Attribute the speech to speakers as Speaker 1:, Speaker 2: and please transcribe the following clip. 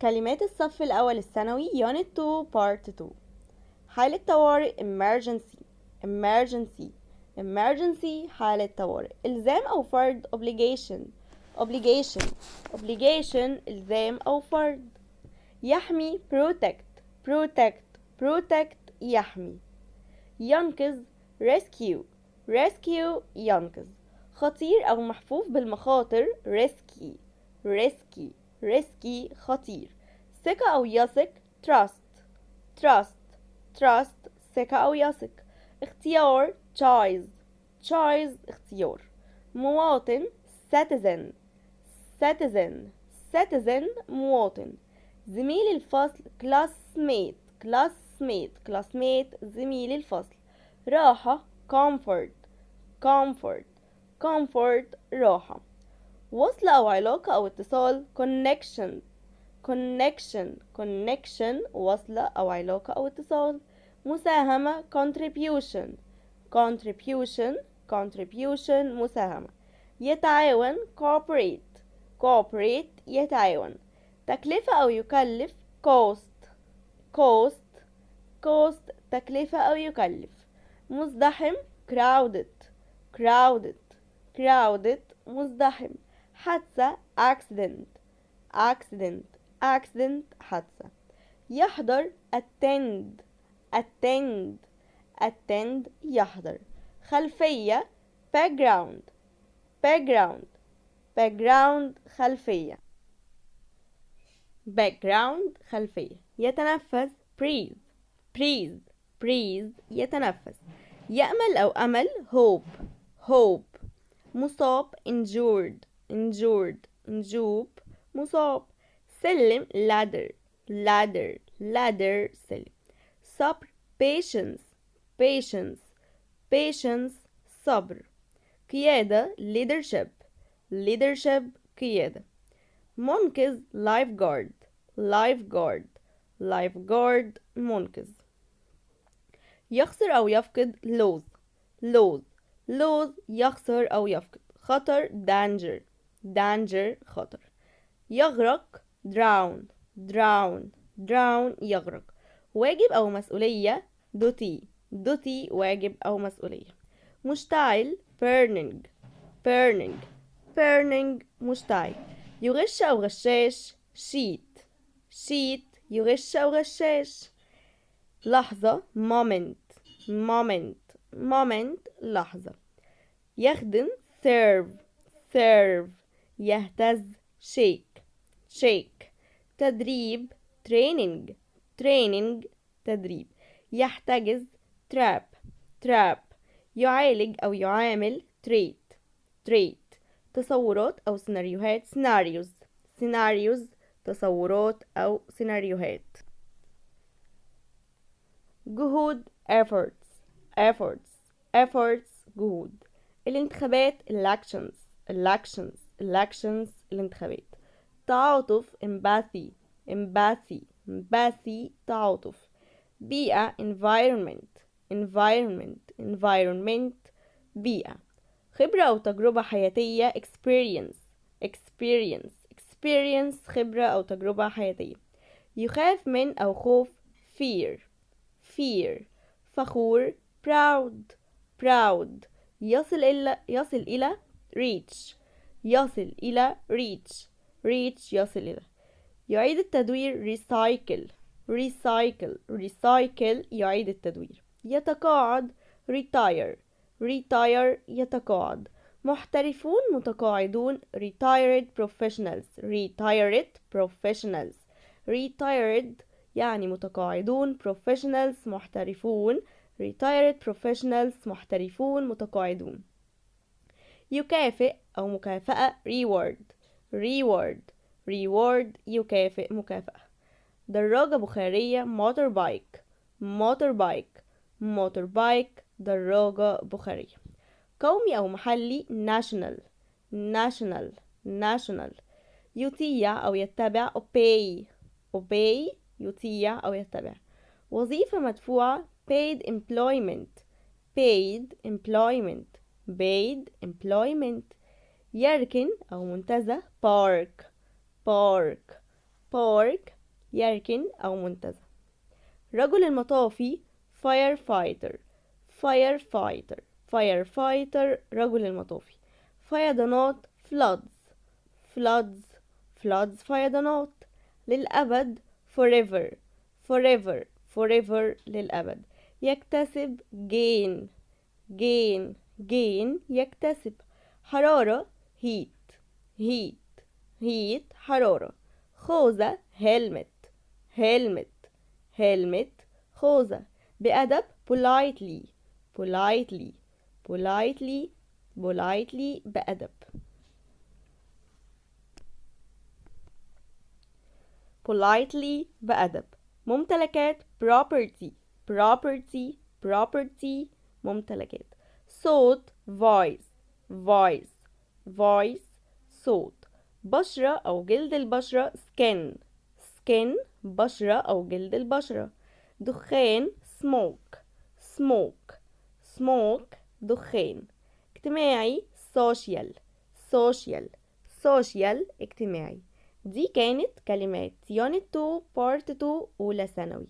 Speaker 1: كلمات الصف الأول الثانوي Unit 2 Part 2. حالة طوارئ emergency emergency emergency حالة طوارئ. إلزام أو فرض obligation obligation obligation إلزام أو فرض. يحمي protect protect protect يحمي. ينقذ rescue rescue ينقذ. خطير أو محفوف بالمخاطر risky risky risky خطير. ثقة أو يثق trust trust trust ثقة أو يثق. اختيار choice choice اختيار. مواطن citizen citizen citizen مواطن. زميل الفصل classmate classmate classmate زميل الفصل. راحة comfort comfort comfort راحة. وصل أو علاقة أو اتصال connection connection connection وصل أو علاقة أو اتصال. مساهمة contribution contribution contribution مساهمة. يتعاون cooperate cooperate يتعاون. تكلفة أو يكلف cost cost cost تكلفة أو يكلف. مزدحم crowded crowded crowded مزدحم. حادثة accident accident accident حادثة. يحضر attend attend attend يحضر. خلفية background background background خلفية background خلفية. يتنفس breathe breathe breathe يتنفس. يأمل أو أمل hope hope. مصاب injured injured injured مصاب. سلم ladder ladder ladder سلم. صبر patience patience patience صبر. قيادة leadership leadership قيادة. منقذ lifeguard lifeguard lifeguard منقذ. يخسر أو يفقد lose lose lose يخسر أو يفقد. خطر danger danger خطر. يغرق drown drown drown يغرق. واجب أو مسؤولية duty duty واجب أو مسؤولية. مشتعل burning burning burning مشتعل. يغش أو غشاش cheat cheat يغش أو غشاش. لحظة moment moment moment لحظة. يخدم serve serve. يهتز shake shake. تدريب training training تدريب. يحتجز trap trap. يعالج أو يعامل treat treat. تصورات أو سيناريوهات scenarios scenarios تصورات أو سيناريوهات. جهود efforts efforts efforts جهود. الانتخابات elections elections elections الانتخابات. تعاطف empathy empathy empathy تعاطف. بيئة environment environment environment بيئة. خبرة أو تجربة حياتية experience experience experience خبرة أو تجربة حياتية. يخاف من أو خوف fear fear. فخور proud proud. يصل إلى reach يصل إلى reach reach يصل إلى. يعيد التدوير recycle recycle recycle يعيد التدوير. يتقاعد retire retire يتقاعد. محترفون متقاعدون retired professionals retired professionals retired يعني متقاعدون professionals محترفون retired professionals محترفون متقاعدون. يكافئ أو مكافأة reward reward reward يكافئ مكافأة. دراجة بخارية motorbike motorbike motorbike دراجة بخارية. قومي أو محلي national national national. يطيع أو يتبع obey obey يطيع أو يتبع. وظيفة مدفوعة paid employment paid employment paid employment. يركن أو منتزه park park park يركن أو منتزه. رجل المطافي firefighter firefighter firefighter رجل المطافي. فيضانات floods floods floods فيضانات. للأبد forever forever forever للأبد. يكتسب gain gain gain يكتسب. حرارة heat heat heat حرارة. خوذة helmet helmet helmet خوذة. بأدب politely politely politely politely بأدب. politely بأدب. ممتلكات property property property ممتلكات. صوت voice voice voice صوت. بشرة أو جلد البشرة skin skin بشرة أو جلد البشرة. دخان smoke smoke smoke دخان. اجتماعي social social social اجتماعي. دي كانت كلمات Unit 2 Part 2 أولى ثانوي.